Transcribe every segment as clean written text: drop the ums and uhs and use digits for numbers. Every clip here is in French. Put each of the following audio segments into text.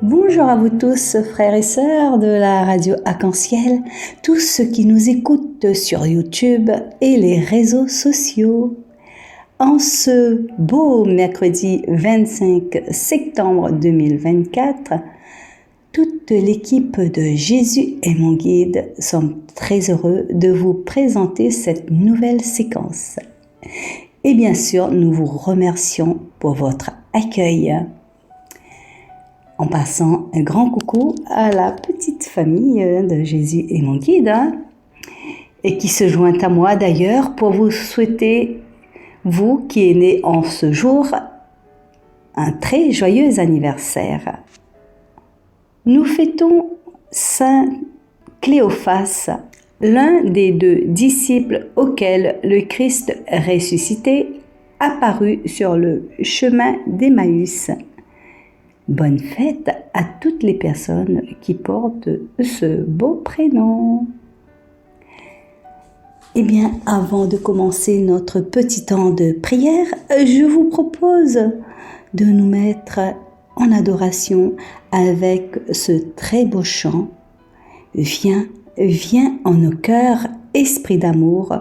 Bonjour à vous tous, frères et sœurs de la radio Arc-en-Ciel, tous ceux qui nous écoutent sur YouTube et les réseaux sociaux. En ce beau mercredi 25 septembre 2024, toute l'équipe de Jésus est mon guide sommes très heureux de vous présenter cette nouvelle séquence. Et bien sûr, nous vous remercions pour votre accueil. En passant un grand coucou à la petite famille de Jésus est mon guide, et qui se joint à moi d'ailleurs pour vous souhaiter, vous qui êtes né en ce jour, un très joyeux anniversaire. Nous fêtons Saint Cléophas, l'un des 2 disciples auxquels le Christ ressuscité apparut sur le chemin d'Emmaüs. Bonne fête à toutes les personnes qui portent ce beau prénom. Eh bien, avant de commencer notre petit temps de prière, je vous propose de nous mettre en adoration avec ce très beau chant « Viens, viens en nos cœurs, esprit d'amour »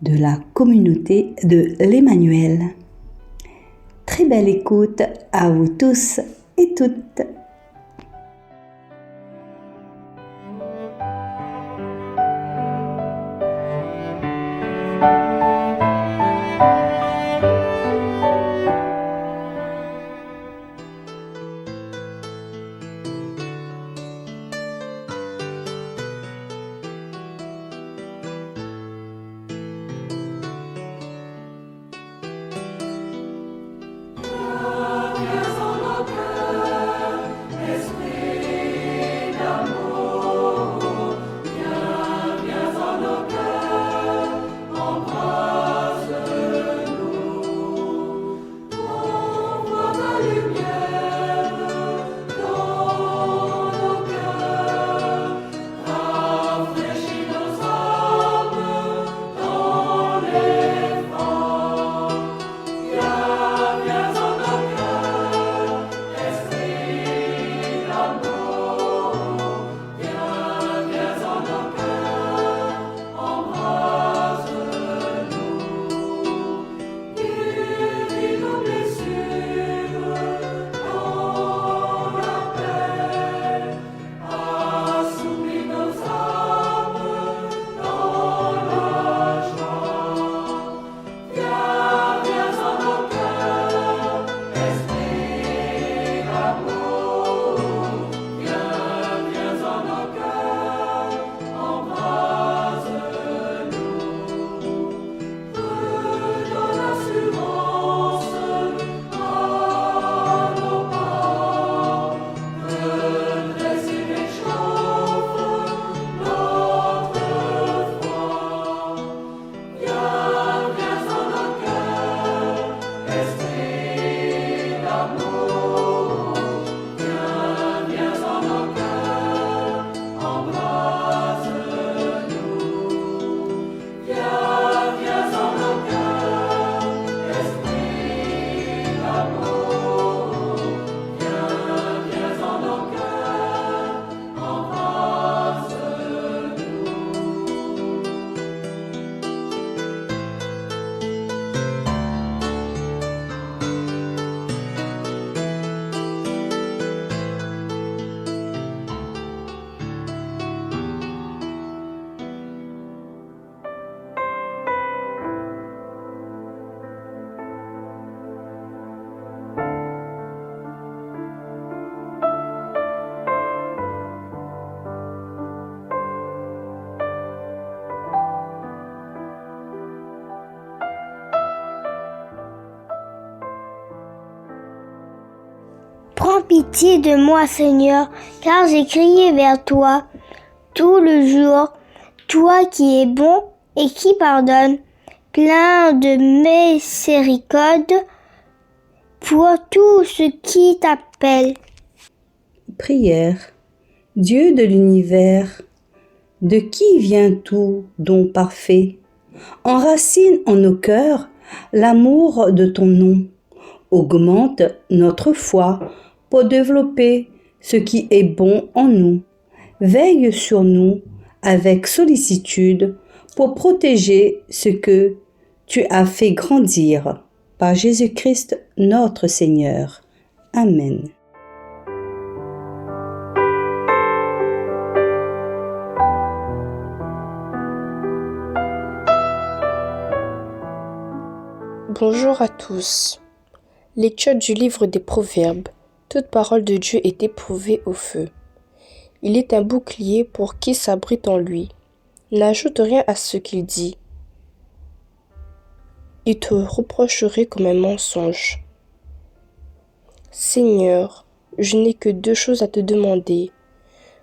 de la communauté de l'Emmanuel. Très belle écoute à vous tous et toutes. Prends pitié de moi, Seigneur, car j'ai crié vers toi tout le jour, toi qui es bon et qui pardonne, plein de miséricorde pour tous ceux qui t'appellent. Prière. Dieu de l'univers, De qui vient tout don parfait? Enracine en nos cœurs l'amour de ton nom. Augmente notre foi pour développer ce qui est bon en nous. Veille sur nous avec sollicitude pour protéger ce que tu as fait grandir par Jésus-Christ notre Seigneur. Amen. Bonjour à tous. Lecture du livre des Proverbes. Toute parole de Dieu est éprouvée au feu. Il est un bouclier pour qui s'abrite en lui. N'ajoute rien à ce qu'il dit. Il te reprocherait comme un mensonge. Seigneur, je n'ai que 2 choses à te demander.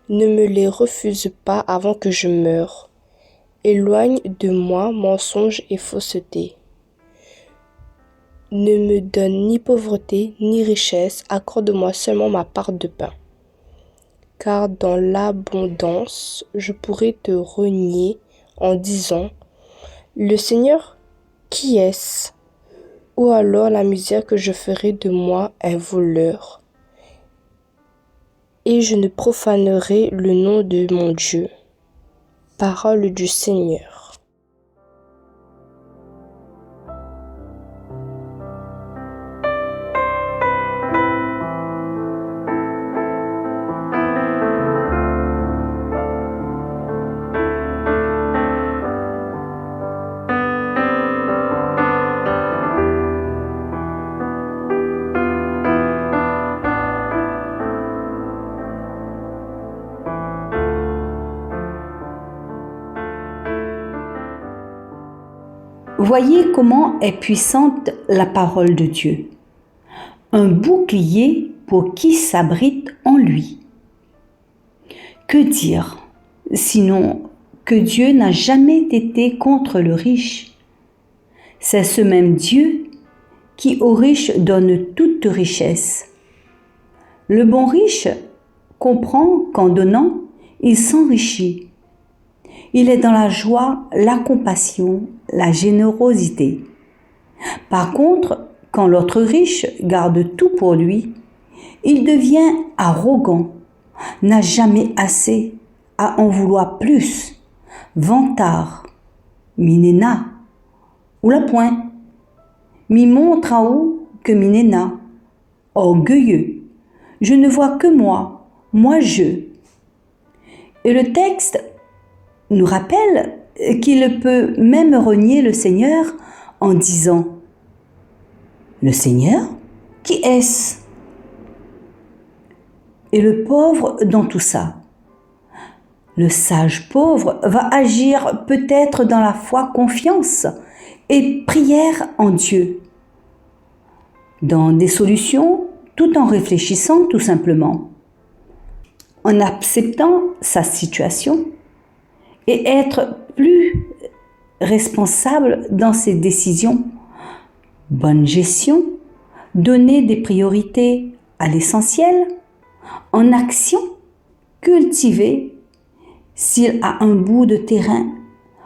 Ne me les refuse pas avant que je meure. Éloigne de moi mensonge et fausseté. Ne me donne ni pauvreté ni richesse, accorde-moi seulement ma part de pain. Car dans l'abondance, je pourrais te renier en disant « Le Seigneur, qui est-ce » ou alors la misère que je ferai de moi un voleur. Et je ne profanerai le nom de mon Dieu. Parole du Seigneur. Voyez comment est puissante la parole de Dieu. Un bouclier pour qui s'abrite en lui. Que dire, sinon que Dieu n'a jamais été contre le riche. C'est ce même Dieu qui aux riches donne toute richesse. Le bon riche comprend qu'en donnant, il s'enrichit. Il est dans la joie, la compassion, la générosité. Par contre, quand l'autre riche garde tout pour lui, il devient arrogant, n'a jamais assez, à en vouloir plus, vantard, minéna, ou la pointe, mi montre à haut que minéna, orgueilleux, je ne vois que moi je. Et le texte nous rappelle qu'il peut même renier le Seigneur en disant « Le Seigneur, qui est-ce » Et le pauvre dans tout ça. Le sage pauvre va agir peut-être dans la foi, confiance et prière en Dieu, dans des solutions tout en réfléchissant tout simplement, en acceptant sa situation et être plus responsable dans ses décisions. Bonne gestion, donner des priorités à l'essentiel, en action, cultiver, s'il a un bout de terrain,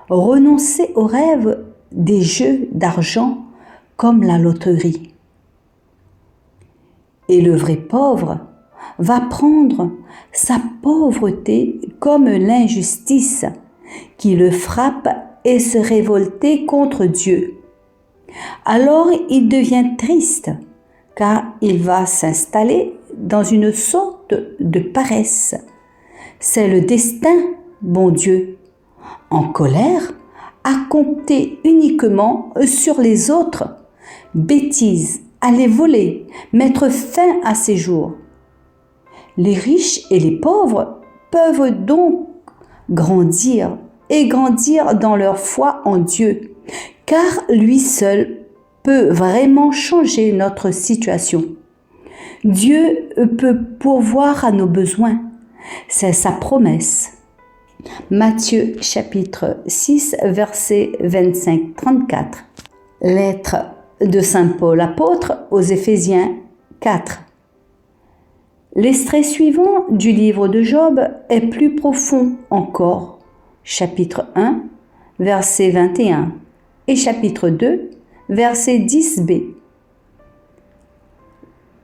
renoncer aux rêves des jeux d'argent comme la loterie. Et le vrai pauvre va prendre sa pauvreté comme l'injustice qui le frappe et se révolter contre Dieu. Alors il devient triste, car il va s'installer dans une sorte de paresse. C'est le destin, bon Dieu, en colère, à compter uniquement sur les autres, bêtises, aller voler, mettre fin à ses jours. Les riches et les pauvres peuvent donc grandir dans leur foi en Dieu, car lui seul peut vraiment changer notre situation. Dieu peut pourvoir à nos besoins, c'est sa promesse. Matthieu chapitre 6 verset 25-34. Lettre de Saint Paul apôtre aux Éphésiens 4. L'extrait suivant du livre de Job est plus profond encore. chapitre 1, verset 21 et chapitre 2, verset 10b.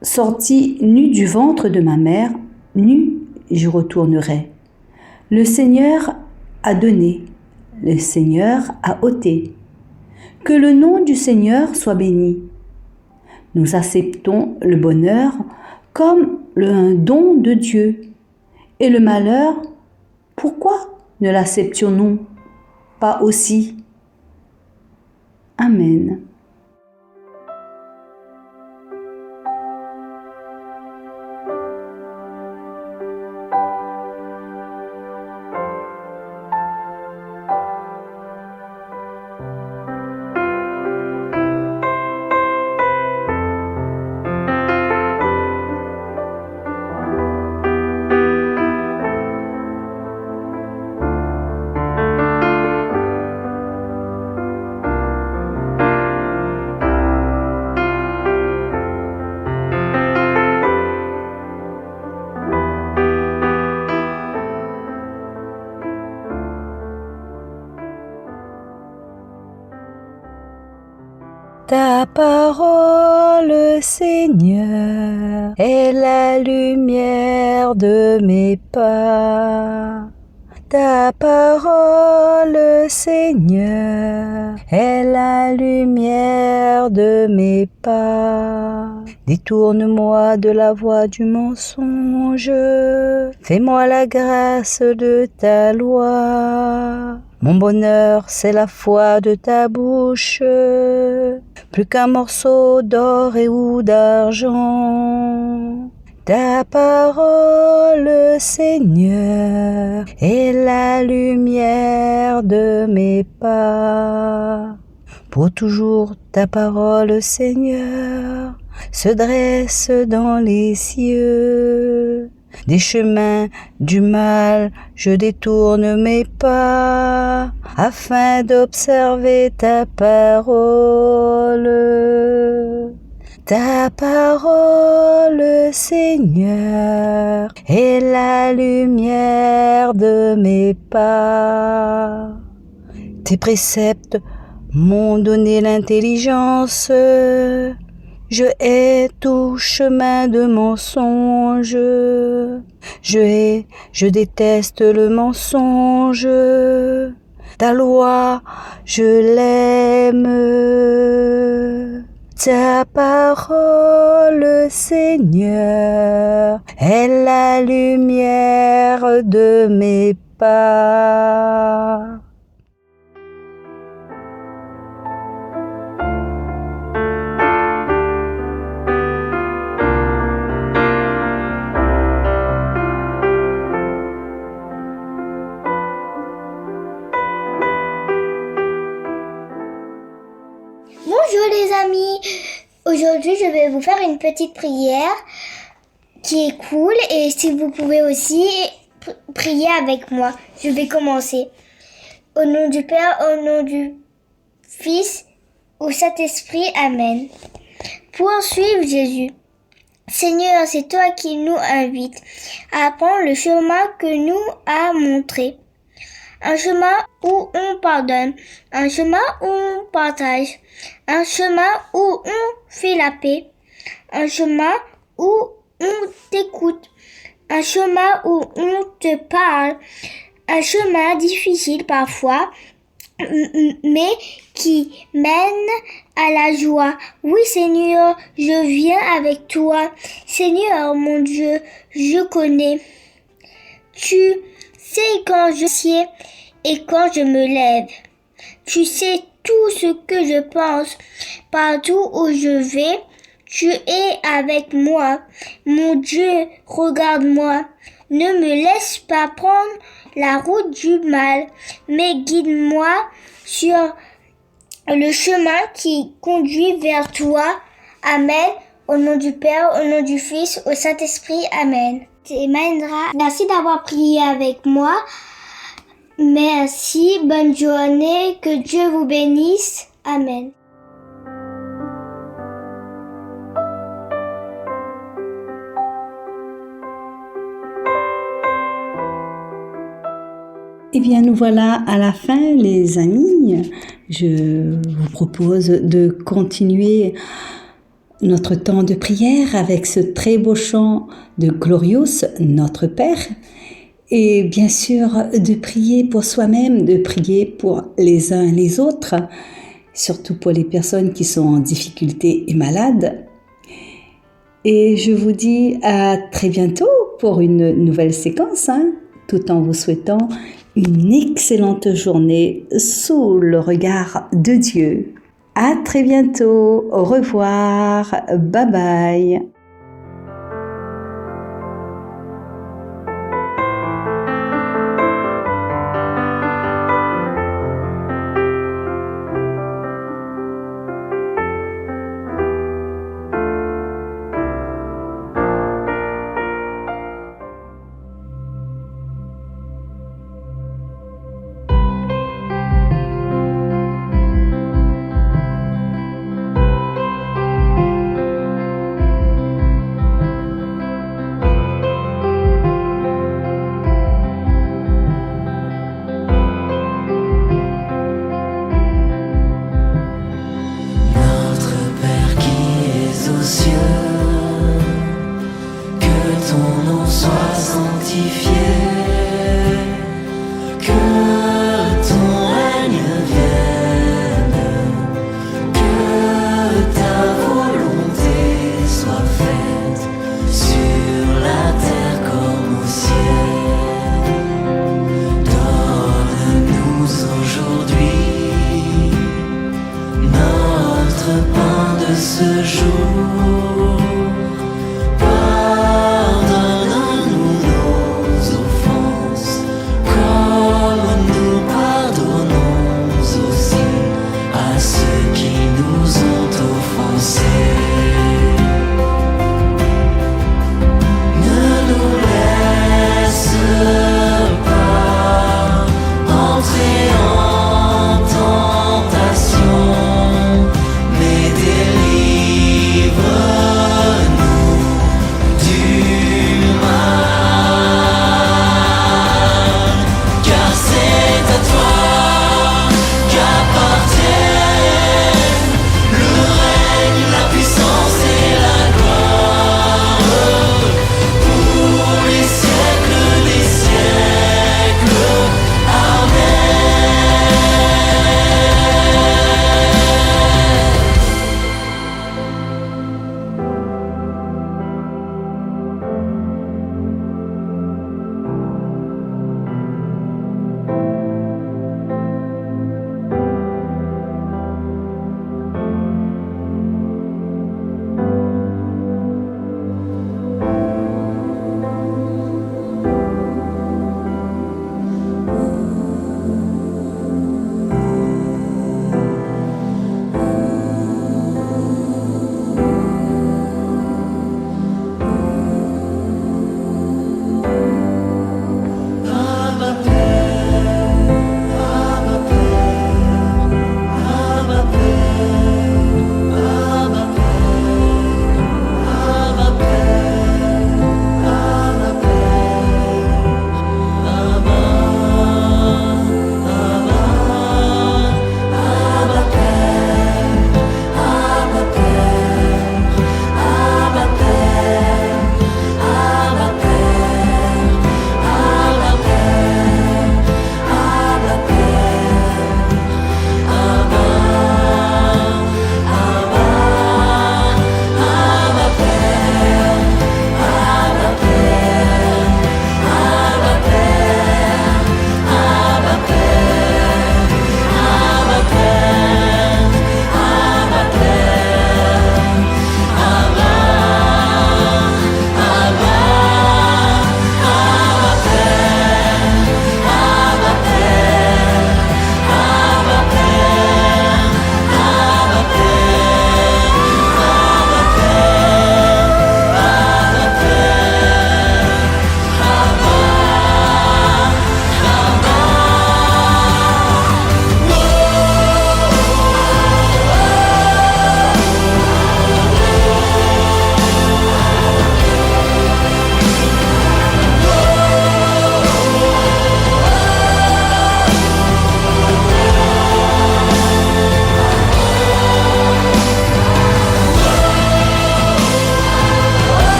Sorti nu du ventre de ma mère, nu je retournerai. Le Seigneur a donné, le Seigneur a ôté. Que le nom du Seigneur soit béni. Nous acceptons le bonheur comme un don de Dieu. Et le malheur, pourquoi ne l'acceptions-nous pas aussi? Amen. Ta parole, Seigneur, est la lumière de mes pas. Ta parole, Seigneur, est la lumière de mes pas. Détourne-moi de la voie du mensonge, fais-moi la grâce de ta loi. Mon bonheur, c'est la foi de ta bouche, plus qu'un morceau d'or et ou d'argent. Ta parole, Seigneur, est la lumière de mes pas. Pour toujours, ta parole, Seigneur, se dresse dans les cieux. Des chemins du mal, je détourne mes pas, afin d'observer ta parole. Ta parole, Seigneur, est la lumière de mes pas. Tes préceptes m'ont donné l'intelligence. Je hais tout chemin de mensonge. Je déteste le mensonge. Ta loi, je l'aime. Ta parole, Seigneur, est la lumière de mes pas. Bonjour les amis, aujourd'hui je vais vous faire une petite prière qui est cool et si vous pouvez aussi prier avec moi. Je vais commencer. Au nom du Père, au nom du Fils, au Saint-Esprit, Amen. Pour suivre Jésus. Seigneur, c'est toi qui nous invites à prendre le chemin que nous a montré. Un chemin où on pardonne, un chemin où on partage, un chemin où on fait la paix, un chemin où on t'écoute, un chemin où on te parle, un chemin difficile parfois, mais qui mène à la joie. Oui Seigneur, je viens avec toi. Seigneur mon Dieu, je connais. Tu sais quand je sieds et quand je me lève. Tu sais tout ce que je pense. Partout où je vais, tu es avec moi. Mon Dieu, regarde-moi. Ne me laisse pas prendre la route du mal, mais guide-moi sur le chemin qui conduit vers toi. Amen. Au nom du Père, au nom du Fils, au Saint-Esprit. Amen. C'est Mahendra. Merci d'avoir prié avec moi. Merci, bonne journée, que Dieu vous bénisse. Amen. Eh bien, nous voilà à la fin, les amis. Je vous propose de continuer notre temps de prière avec ce très beau chant de Glorious, notre Père. Et bien sûr, de prier pour soi-même, de prier pour les uns et les autres, surtout pour les personnes qui sont en difficulté et malades. Et je vous dis à très bientôt pour une nouvelle séquence, tout en vous souhaitant une excellente journée sous le regard de Dieu. À très bientôt, au revoir, bye bye.